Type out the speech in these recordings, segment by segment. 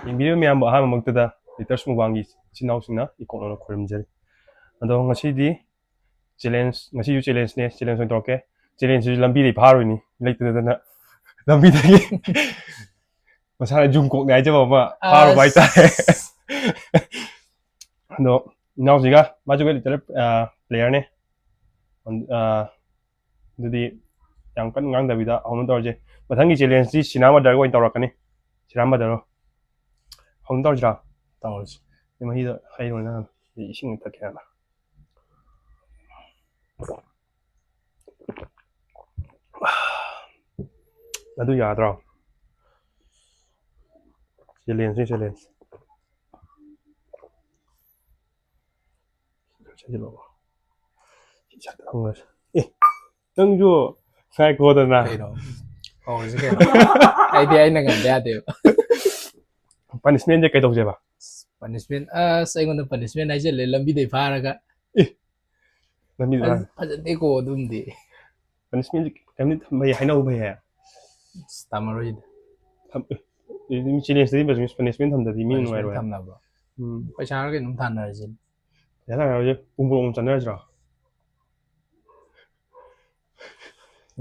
ꯌꯦꯡꯕꯤꯔꯤꯕ ꯃꯌꯥꯝꯕꯨ ꯑꯍꯥꯟꯕꯃꯛꯇꯗ ꯂꯤꯇꯔꯁ ꯃꯨꯛꯕꯥꯡꯒꯤ ꯏꯆꯤꯟ ꯏꯅꯥꯎꯁꯤꯡꯅ ꯏꯀꯣꯛꯅꯅ ꯈꯣꯏꯔꯝꯖꯔꯤ ꯑꯗꯣ ꯉꯁꯤꯗꯤ ꯉꯁꯤꯁꯨ ꯆꯦꯂꯦꯟꯖꯅꯦ ꯆꯦꯂꯦꯟꯖ ꯑꯣꯏꯅ ꯇꯧꯔꯛꯀꯦ ꯆꯦꯂꯦꯟꯖꯁꯤꯁꯨ ꯂꯝꯕꯤꯗꯩ ꯐꯥꯔꯣꯏꯅꯤ ꯂꯩꯇꯗꯅ ꯂꯝꯕꯤꯗꯒꯤ ꯃꯁꯥꯅ ꯖꯨꯝ ꯀꯣꯛꯅꯤ ꯍꯥꯏꯖꯕ ꯑꯃ ꯐꯥꯔꯨꯕ ꯍꯥꯏꯇꯥꯔꯦ ꯑꯗꯣ ꯏꯅꯥꯎꯁꯤꯒ ꯃꯥꯁꯨ ꯋꯦꯠ ꯂꯤꯇꯔ ꯄ꯭ꯂꯦꯌꯔꯅꯦ ꯑꯗꯨꯗꯤ ꯌꯥꯝ ꯀꯟꯅ ꯉꯥꯡꯗꯕꯤꯗ ꯍꯧꯅ ꯇꯧꯔꯁꯦ ꯃꯊꯪꯒꯤ ꯆꯦꯂꯦꯟꯖꯇꯤ ꯁꯤꯅꯥ ꯃꯗꯔꯒ ꯑꯣꯏꯅ ꯇꯧꯔꯛꯀꯅꯤ ꯁꯤꯅꯥ ꯃꯗꯔꯣ ꯍꯧꯅ ꯇꯧꯔꯁꯤꯔꯥ ꯇꯧꯔꯁꯤ ꯃꯍꯤꯗꯣ ꯍꯩꯔꯣꯏ ꯅꯪ ꯏꯁꯤꯡ ꯊꯛꯀꯦ ꯍꯥꯏꯅ ꯑꯗꯨ ꯌꯥꯗ꯭ꯔꯣ ꯆꯦꯂꯦꯟꯖꯅꯤ ꯆꯦꯂꯦꯟꯖ ꯍꯪꯉꯁꯤ ꯅꯪꯁꯨ ꯉꯥꯏꯈꯣꯗꯅ ꯀꯩꯅꯣ ꯍꯧꯔꯁꯤ ꯀꯩꯅꯣ ꯑꯩꯗꯤ ꯑꯩꯅ ꯉꯝꯗ ꯌꯥꯗꯦꯕ ꯄꯅꯤꯁꯃꯦꯟꯁꯦ ꯀꯩꯗꯧꯁꯦꯕ ꯄꯅꯤꯁꯃꯦꯟ ꯑꯩꯉꯣꯟꯗ ꯄꯅꯤꯁꯃꯦꯟ ꯍꯥꯏꯖꯜꯂꯦ ꯂꯝꯕꯤꯗꯩ ꯐꯥꯔꯒ ꯂꯝꯕꯤꯗ ꯐꯖꯗꯦꯀꯣ ꯑꯗꯨꯝꯗꯤ ꯄꯅꯤꯁꯃꯦꯟꯁꯦ ꯀꯩꯝꯗꯤ ꯊꯝꯕ ꯌꯥꯏ ꯍꯩꯅꯧ ꯐꯩ ꯍꯥꯏ ꯇꯥꯃꯔꯣꯏꯗ ꯆꯦꯂꯦꯟꯖꯇꯗꯤ ꯄꯅꯤꯁꯃꯦꯟ ꯊꯝꯗꯗꯤ ꯃꯤ ꯄꯅꯤꯁꯃꯦꯟ ꯅꯨꯡꯉꯥꯏꯔꯣꯏ ꯊꯝꯅꯕ꯭ꯔꯣ ꯄꯩꯁꯥꯔ ꯀꯩꯅꯣꯝ ꯊꯥꯅꯔꯁꯤ ꯌꯥꯔꯦ ꯎꯃꯣꯔꯣꯛ ꯆꯥꯅꯔꯁꯤꯔꯣ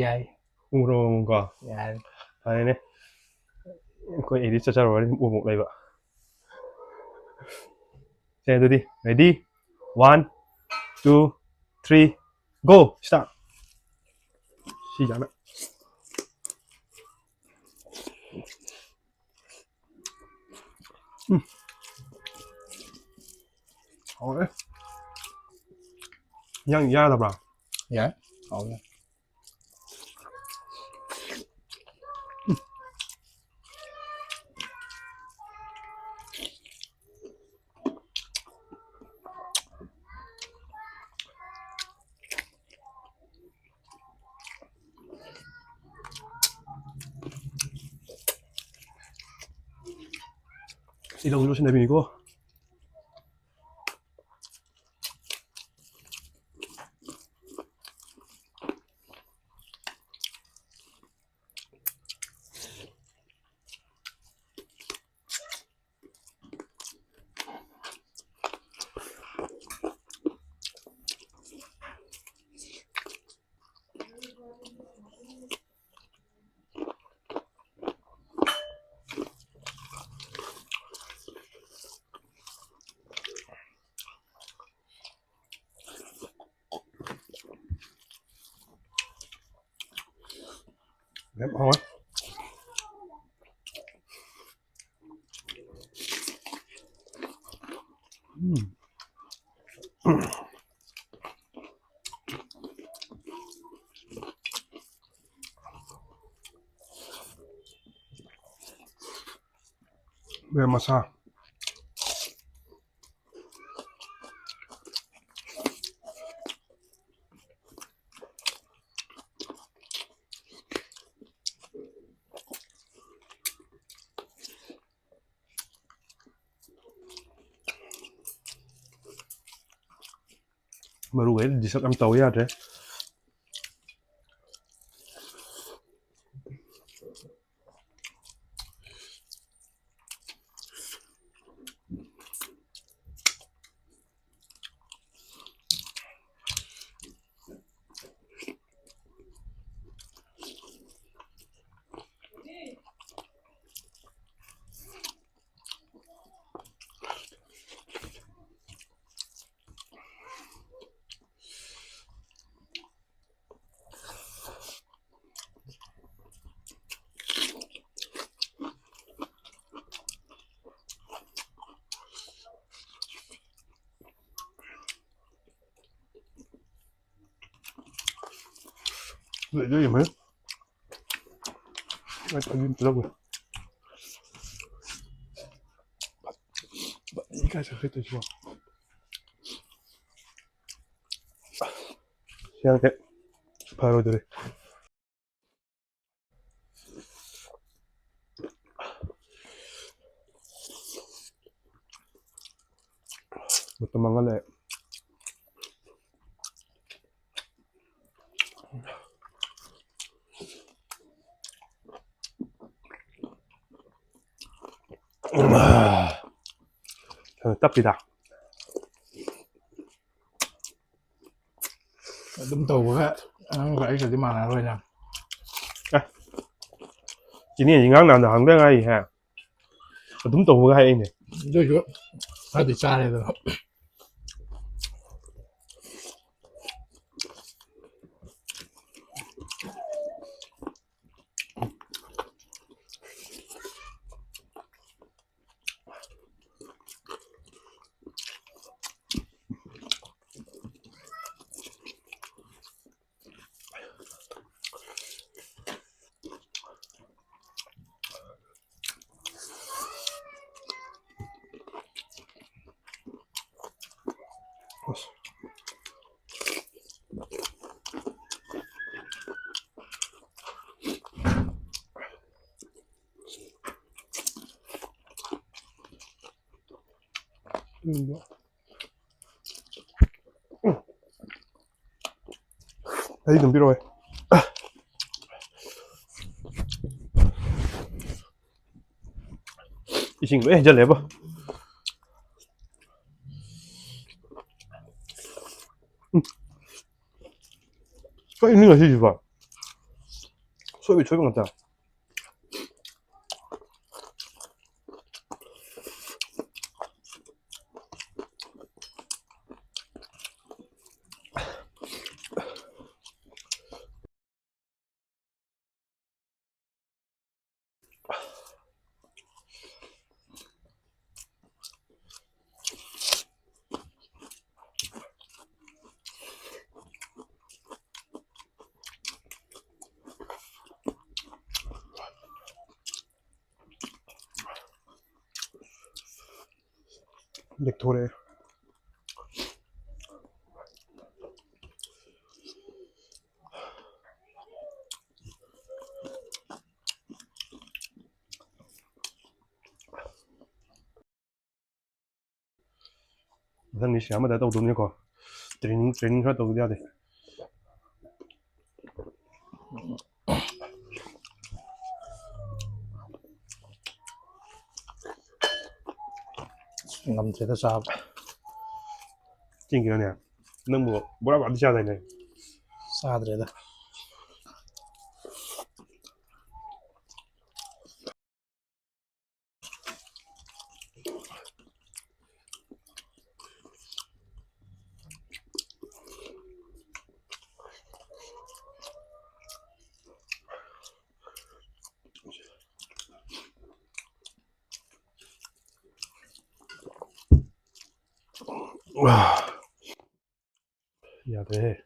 ꯌꯥꯏ ꯎꯃꯣꯔꯣꯛꯀꯣ ꯌꯥꯔꯦ ꯐꯔꯦꯅꯦ ꯑꯩꯈꯣꯏ ꯑꯦꯗꯤ ꯆꯠꯆꯔꯨꯔꯅꯤ ꯎꯃꯣꯛ ꯂꯩꯕ ꯁꯦ ꯑꯗꯨꯗꯤ ready 1 2 3 GO start 시잖아. 네 그냥 이해하다 봐. 야? 네 이런 음료수 내비고 네, 먹어. 왜 마사? Baru gue disek am tahu ya deh. Vậy chứ gì mấy? Anh phải nghiêm túc rồi. 이가 저렇게 또 좋아. 시작해. 바로 들어. 못 도망갈래. ꯇꯞꯄꯤꯗ ꯑꯗꯨꯝ ꯇꯧꯕꯒ ꯅꯪꯒ ꯑꯩꯒꯗꯤ ꯃꯥꯟꯅꯔꯣꯏꯅ ꯆꯤꯅꯦꯁꯤ ꯉꯔꯥꯡ ꯅꯍꯥꯟꯗ ꯍꯪꯗ ꯉꯥꯏꯔꯤꯍꯦ ꯑꯗꯨꯝ ꯇꯧꯕꯒ ꯍꯥꯏꯔꯛꯏꯅꯦ ꯑꯗꯨꯏꯁꯨ ꯈꯔꯗꯤ ꯆꯥꯔꯦꯗꯅ ꯑꯩ ꯑꯗꯨꯝ ꯄꯤꯔꯛꯑꯣ 이신 왜 이제 내봐 써 있는 거지 봐 수업이 조용 같다 렉토레 우선 이 시간마다 또 돈이고 트레이닝 할 때도 해야 돼 ꯉꯝꯗ꯭ꯔꯦꯗ ꯆꯥꯕ 찡기네 넌 뭐 뭐라고 안 드셔야 되네 ꯆꯥꯗ꯭ꯔꯦꯗ 와 야, 돼.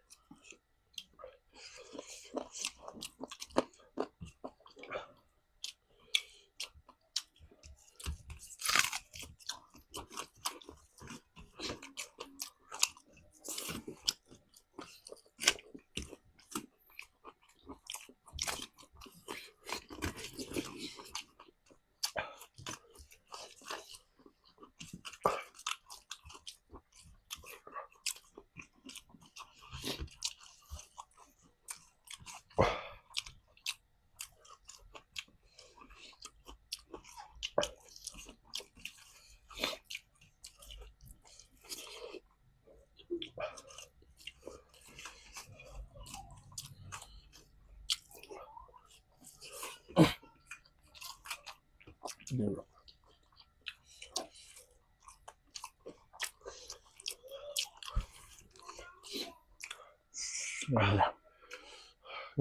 ꯉꯝꯗ꯭ꯔꯦ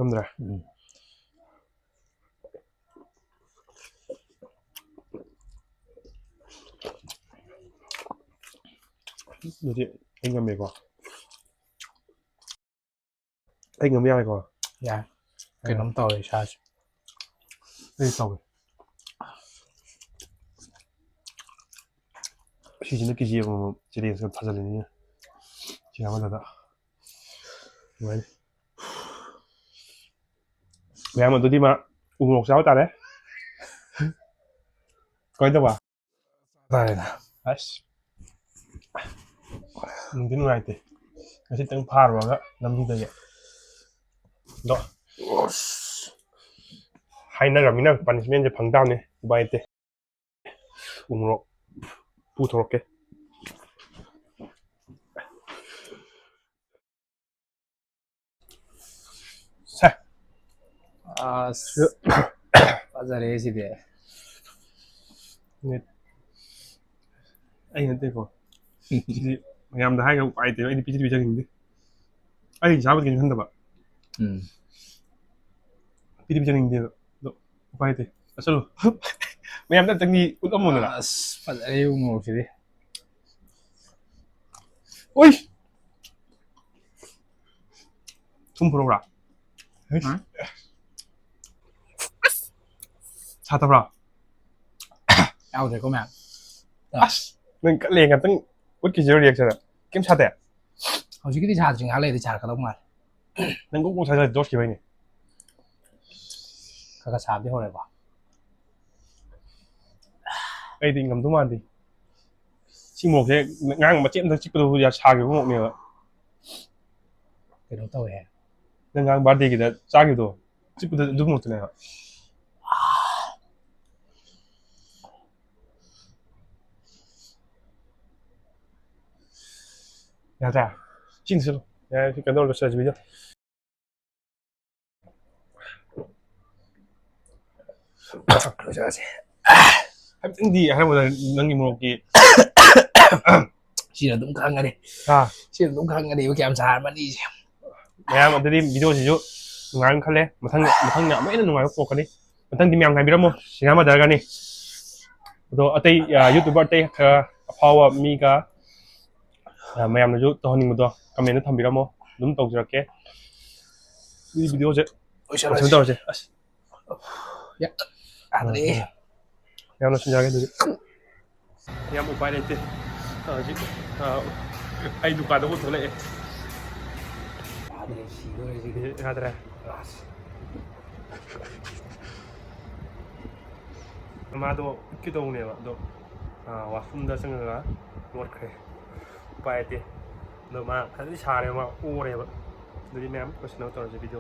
놈들아. 뭐지? engame 이거. engame 이거. ꯌꯥꯏ ꯀꯩꯅꯣꯝ ꯇꯧꯋꯦ ꯏꯁꯥꯁꯦ 여기 있어. 시즌 기지에 보면 지리에서 타자리니. 지나마다. 왜? Mẹ mình tôi đi mà U16 ta đấy coi tao bà ꯆꯥꯔꯦꯗ 아이씨 눈이 누나한테 다시 땅 파러 와가 남기다게 너 하이나 가미나 파니시면 이제 방다음에 바이때 우물어 부드럽게. 살. fazare siete. ꯑꯩꯅ ꯅꯠꯇꯦꯀꯣ ꯁꯤꯗꯤ ꯃꯌꯥꯝꯗ ꯍꯥꯏꯔꯒ ꯎꯄꯥꯏ ꯂꯩꯇꯦꯕ ꯑꯩꯗꯤ ꯄꯤꯖꯗꯤ ꯄꯤꯖꯅꯤꯡꯗꯦ ꯑꯩ ꯆꯥꯕꯗꯤ ꯀꯩꯁꯨ ꯈꯟꯗꯕ ꯄꯤꯗꯤ ꯄꯤꯖꯅꯤꯡꯗꯦꯕ ꯑꯗꯣ ꯎꯄꯥꯏ ꯂꯩꯇꯦ ꯆꯠꯂꯨ ꯃꯌꯥꯝꯗ ꯑꯝꯇꯪꯗꯤ ꯎꯠꯂꯝꯃꯣꯗꯅ Fazare un siete. 오이! 좀 불어라. 사다라. Ao thì có mẹ. 아씨, 넌 깔리 같은 웃기 지를 리액션을. 게임 차대. Hồi cái chả chừng áo này thì chả cả đâu mà. 난 꼭꼭 사자 너 시키바이니. Các chả biết hồi này bảo. 에이, 딩 감도 많디. 친구 걔 ngang mà chém thằng chích đâu ya 차기 뭐 먹네요. Cái đó tao hè. ngang 바디기다 짜기도 집부터 누구 먹잖아요. 야, 자, 진짜. 야, 그러니까 너를 써야지 비죠. 그러지. 하여튼 할아버지 능이 먹기. Chỉ là đúng khăn đi. 아, Chỉ là đúng khăn đi, cái em chả mà đi. 야, 어디 비디오지죠? ngang 칼레. 마탕 나 매는 ngang 꼭 가니. 마탕 디면 가 비라모. 시간마 달가니. 또 어때 유튜버 때 파워 미가 mayamnasu tahoningbodo comment thambiramo dum tawjirake 이 비디오제 재밌다고지 야, 아들이 mayamna 신작에 되지 yam upai lete ji ai dukaan da ut thole 아들이 시도해 지금 hadra amado kidongnewa do wasumda sanga ngot kre upai te no ma khadi chare ma ore ba do di mem ko sino to video